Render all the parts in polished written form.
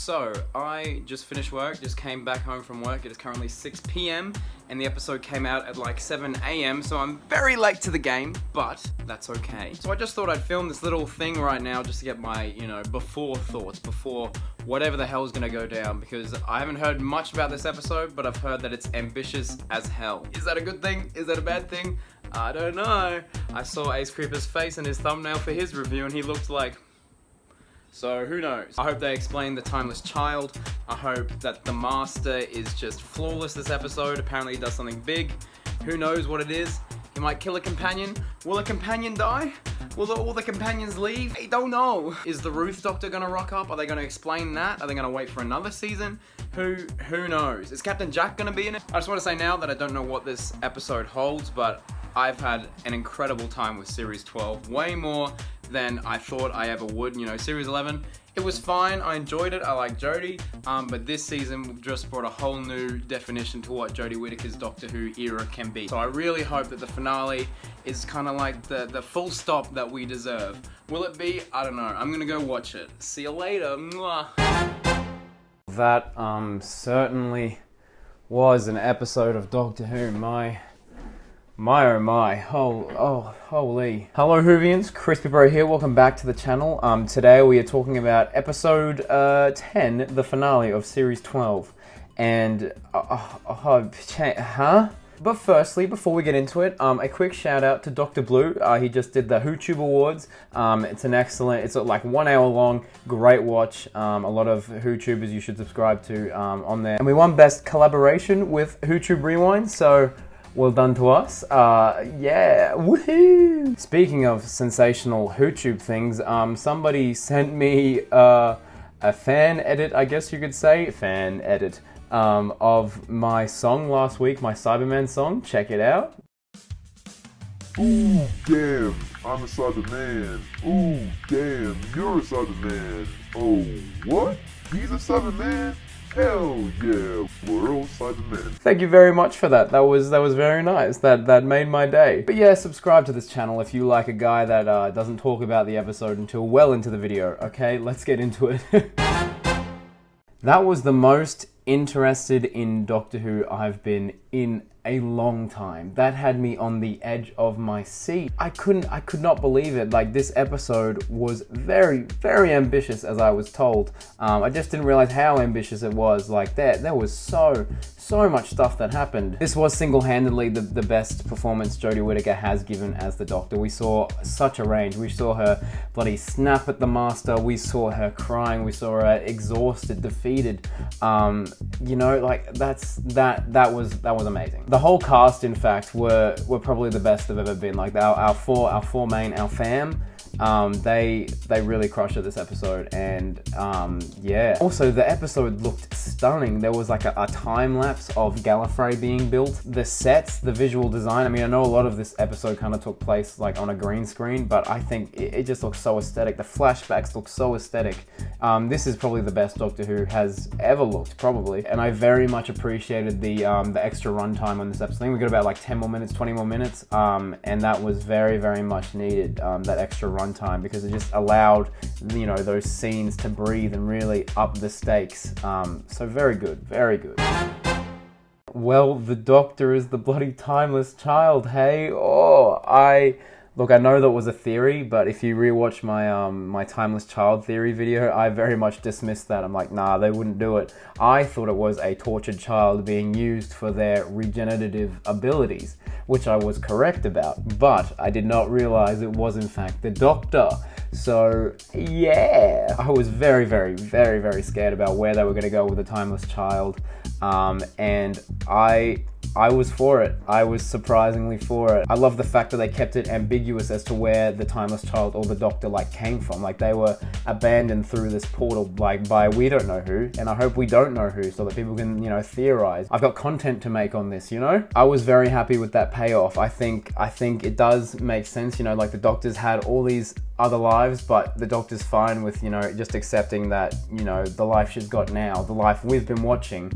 So, I just finished work, just came back home from work. It is currently 6 p.m. and the episode came out at like 7 a.m. So I'm very late to the game, but that's okay. So I just thought I'd film this little thing right now just to get my, before thoughts, before whatever the hell's gonna go down, because I haven't heard much about this episode, but I've heard that it's ambitious as hell. Is that a good thing? Is that a bad thing? I don't know. I saw Ace Creeper's face in his thumbnail for his review and he looked like... So who knows? I hope they explain the Timeless Child. I hope that the Master is just flawless this episode. Apparently he does something big. Who knows what it is? He might kill a companion. Will a companion die? Will all the companions leave? I don't know. Is the Ruth Doctor gonna rock up? Are they gonna explain that? Are they gonna wait for another season? Who knows? Is Captain Jack gonna be in it? I just want to say now that I don't know what this episode holds, but I've had an incredible time with Series 12. Way more than I thought I ever would. Series 11, it was fine. I enjoyed it. I like Jodie. But this season just brought a whole new definition to what Jodie Whittaker's Doctor Who era can be. So I really hope that the finale is kind of like the full stop that we deserve. Will it be? I don't know. I'm gonna go watch it. See you later. Mwah. That certainly was an episode of Doctor Who. My oh my, holy. Hello Whovians, Crispy Bro here, welcome back to the channel. Today we are talking about episode 10, the finale of series 12. And, But firstly, before we get into it, a quick shout out to Dr. Blue. He just did the WhoTube Awards. It's an excellent, it's like 1 hour long, great watch. A lot of WhoTubers you should subscribe to on there. And we won Best Collaboration with WhoTube Rewind, so well done to us. Yeah, woohoo! Speaking of sensational WhoTube things, somebody sent me a fan edit, I guess you could say, of my song last week, my Cyberman song. Check it out. Ooh, damn, I'm a Cyberman. Ooh, damn, you're a Cyberman. Oh, what? He's a Cyberman? Hell yeah, we're all Cybermen. Thank you very much for that. That was very nice. That made my day. But yeah, subscribe to this channel if you like a guy that doesn't talk about the episode until well into the video. Okay, let's get into it. That was the most interested in Doctor Who I've been in a long time. That had me on the edge of my seat. I could not believe it. Like, this episode was very, very ambitious, as I was told. I just didn't realize how ambitious it was. Like, there was so much stuff that happened. This was single-handedly the best performance Jodie Whittaker has given as the Doctor. We saw such a range. We saw her bloody snap at the Master. We saw her crying. We saw her exhausted, defeated. Like, that was amazing. The whole cast, in fact, were probably the best they've ever been. Like, our four main, our fam, they really crushed it this episode. And yeah, also the episode looked stunning. There was like a time lapse of Gallifrey being built. The sets, the visual design, I mean, I know a lot of this episode kind of took place like on a green screen, but I think it just looks so aesthetic. The flashbacks look so aesthetic. This is probably the best Doctor Who has ever looked, probably. And I very much appreciated the extra runtime on this episode. I think we got about like 10 more minutes, 20 more minutes, and that was very, very much needed, that extra runtime, because it just allowed, those scenes to breathe and really up the stakes. So very good, very good. Well, the Doctor is the bloody Timeless Child, hey? Look, I know that was a theory, but if you rewatch my my Timeless Child theory video, I very much dismissed that. I'm like, nah, they wouldn't do it. I thought it was a tortured child being used for their regenerative abilities, which I was correct about, but I did not realize it was in fact the Doctor. So yeah, I was very, very, very, very scared about where they were going to go with the Timeless Child, and I was for it. I was surprisingly for it. I love the fact that they kept it ambiguous as to where the Timeless Child or the Doctor came from. Like, they were abandoned through this portal by we don't know who, and I hope we don't know who, so that people can, theorize. I've got content to make on this, I was very happy with that payoff. I think it does make sense, like the Doctor's had all these other lives, but the Doctor's fine with, just accepting that, the life she's got now, the life we've been watching,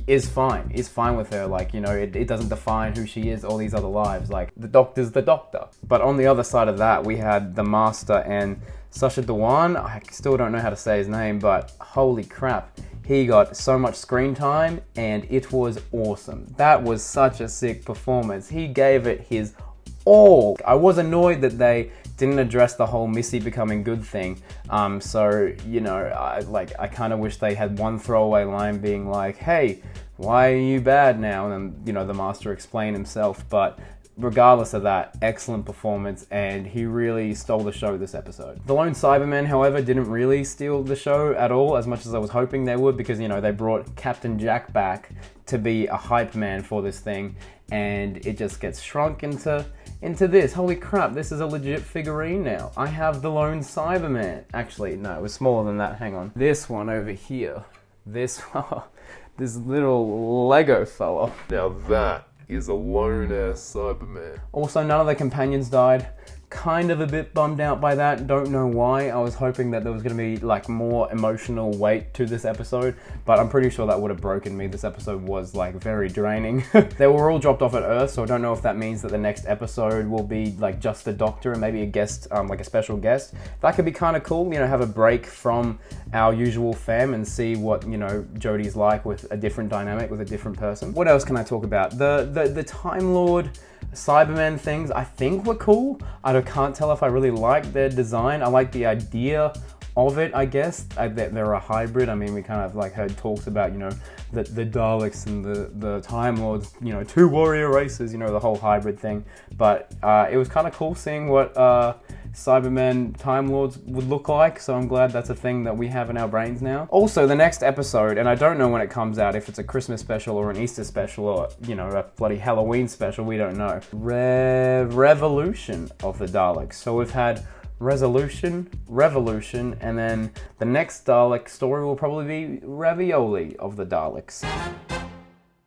is fine with her. Like, it doesn't define who she is, all these other lives. Like, the Doctor's the Doctor. But on the other side of that, we had the Master and Sacha Dhawan, I still don't know how to say his name, but holy crap. He got so much screen time and it was awesome. That was such a sick performance. He gave it his all. I was annoyed that they didn't address the whole Missy becoming good thing. So, you know, I kind of wish they had one throwaway line being like, hey, why are you bad now? And then, you know, the master explained himself. But regardless of that, excellent performance, and he really stole the show this episode. The Lone Cybermen, however, didn't really steal the show at all, as much as I was hoping they would, because, you know, they brought Captain Jack back to be a hype man for this thing, and it just gets shrunk into this. Holy crap, this is a legit figurine now. I have the Lone Cyberman. Actually, no, it was smaller than that, hang on. This one over here. This little Lego fella. Now that is a lone-ass Cyberman. Also, none of the companions died. Kind of a bit bummed out by that. Don't know why. I was hoping that there was going to be like more emotional weight to this episode, but I'm pretty sure that would have broken me. This episode was like very draining. They were all dropped off at Earth, so I don't know if that means that the next episode will be like just the Doctor and maybe a guest, like a special guest. That could be kind of cool, you know, have a break from our usual fam and see what, you know, Jodie's like with a different dynamic, with a different person. What else can I talk about? The Time Lord Cybermen things I think were cool. I can't tell if I really like their design. I like the idea of it, I guess. They're a hybrid. I mean, we kind of like heard talks about, you know, the Daleks and the Time Lords, you know, two warrior races, you know, the whole hybrid thing. But it was kind of cool seeing what Cybermen Time Lords would look like, so I'm glad that's a thing that we have in our brains now. Also, the next episode, and I don't know when it comes out, if it's a Christmas special or an Easter special or, you know, a bloody Halloween special, we don't know. Revolution of the Daleks. So we've had Resolution, Revolution, and then the next Dalek story will probably be Ravioli of the Daleks.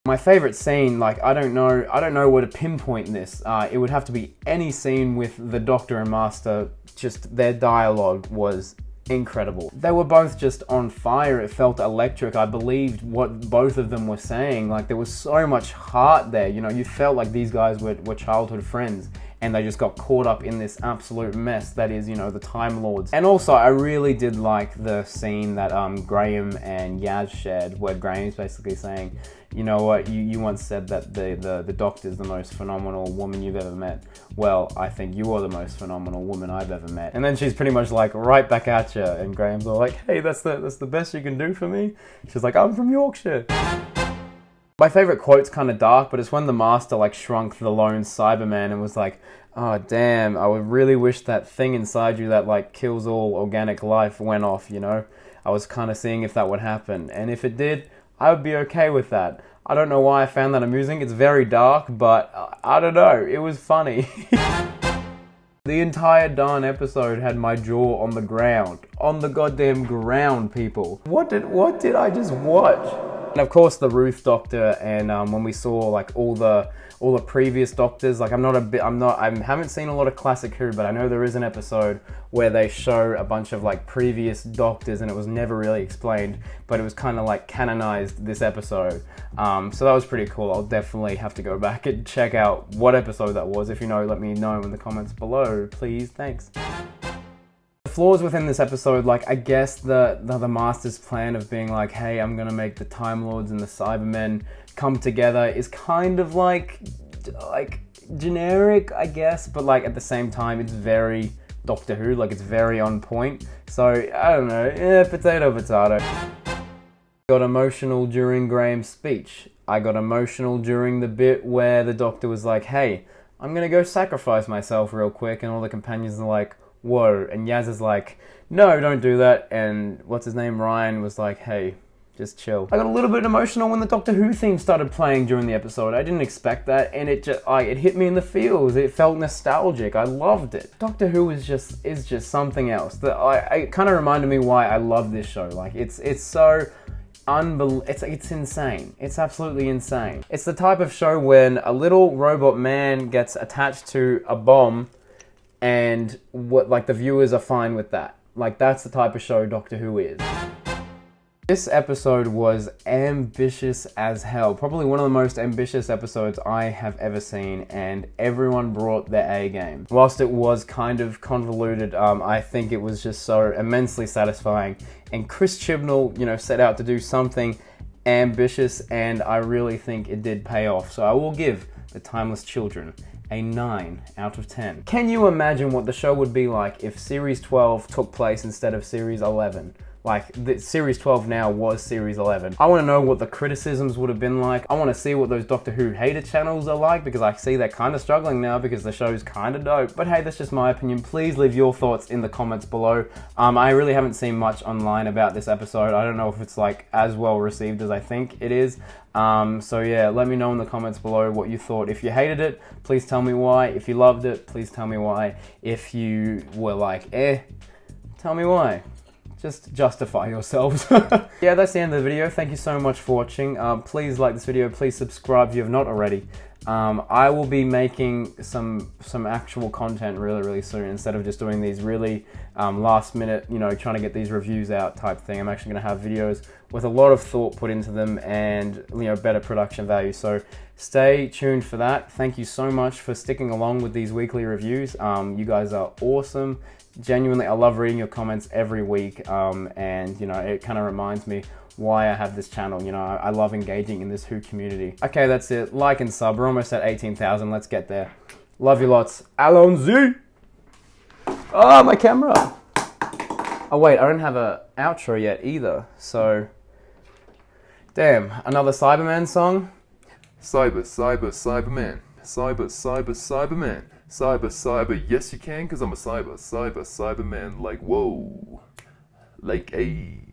My favorite scene, like, I don't know where to pinpoint this. It would have to be any scene with the Doctor and Master. Just their dialogue was incredible. They were both just on fire. It felt electric. I believed what both of them were saying. Like, there was so much heart there. You know, you felt like these guys were childhood friends, and they just got caught up in this absolute mess that is, you know, the Time Lords. And also, I really did like the scene that Graham and Yaz shared, where Graham's basically saying, you know what, you once said that the Doctor's the most phenomenal woman you've ever met. Well, I think you are the most phenomenal woman I've ever met. And then she's pretty much like, right back at you. And Graham's all like, hey, that's the best you can do for me? She's like, I'm from Yorkshire. My favorite quote's kind of dark, but it's when the Master like shrunk the Lone Cyberman and was like, oh damn, I would really wish that thing inside you that like kills all organic life went off, you know? I was kind of seeing if that would happen, and if it did, I would be okay with that. I don't know why I found that amusing. It's very dark, but I don't know, it was funny. The entire darn episode had my jaw on the ground. On the goddamn ground, people. What did I just watch? And of course the Ruth Doctor, and when we saw like all the previous Doctors, like I haven't seen a lot of classic Who, but I know there is an episode where they show a bunch of like previous Doctors, and it was never really explained, but it was kind of like canonized this episode. So that was pretty cool. I'll definitely have to go back and check out what episode that was. If you know, let me know in the comments below, please. Thanks. The flaws within this episode, like I guess the Master's plan of being like, hey, I'm gonna make the Time Lords and the Cybermen come together is kind of like generic, I guess, but like at the same time it's very Doctor Who, like it's very on point. So I don't know, potato. Got emotional during Graham's speech. I got emotional during the bit where the Doctor was like, hey, I'm gonna go sacrifice myself real quick, and all the companions are like, whoa, and Yaz is like, no, don't do that, and what's his name, Ryan, was like, hey, just chill. I got a little bit emotional when the Doctor Who theme started playing during the episode. I didn't expect that, and it hit me in the feels. It felt nostalgic. I loved it. Doctor Who is just something else. It kind of reminded me why I love this show. Like it's so it's insane. It's absolutely insane. It's the type of show when a little robot man gets attached to a bomb, and the viewers are fine with that. Like, that's the type of show Doctor Who is. This episode was ambitious as hell. Probably one of the most ambitious episodes I have ever seen, and everyone brought their A game. Whilst it was kind of convoluted, I think it was just so immensely satisfying. And Chris Chibnall, you know, set out to do something ambitious, and I really think it did pay off. So I will give The Timeless Children a 9 out of 10. Can you imagine what the show would be like if Series 12 took place instead of Series 11? Like, Series 12 now was Series 11. I want to know what the criticisms would have been like. I want to see what those Doctor Who hater channels are like, because I see they're kind of struggling now because the show's kind of dope. But hey, that's just my opinion. Please leave your thoughts in the comments below. I really haven't seen much online about this episode. I don't know if it's like as well received as I think it is. So yeah, let me know in the comments below what you thought. If you hated it, please tell me why. If you loved it, please tell me why. If you were like, tell me why. Just justify yourselves. Yeah, that's the end of the video. Thank you so much for watching. Please like this video. Please subscribe if you have not already. I will be making some actual content really soon, instead of just doing these really last minute, you know, trying to get these reviews out type thing. I'm actually going to have videos with a lot of thought put into them and, you know, better production value. So stay tuned for that. Thank you so much for sticking along with these weekly reviews. You guys are awesome. Genuinely, I love reading your comments every week, and you know, it kind of reminds me why I have this channel. You know, I love engaging in this Who community. Okay, that's it. Like and sub. We're almost at 18,000. Let's get there. Love you lots. Allons-y! Oh, my camera! Oh wait, I don't have a outro yet either. So, damn, another Cyberman song. Cyberman. Cyberman. Cyber, yes you can, cause I'm a Cyberman, like whoa, like ayy.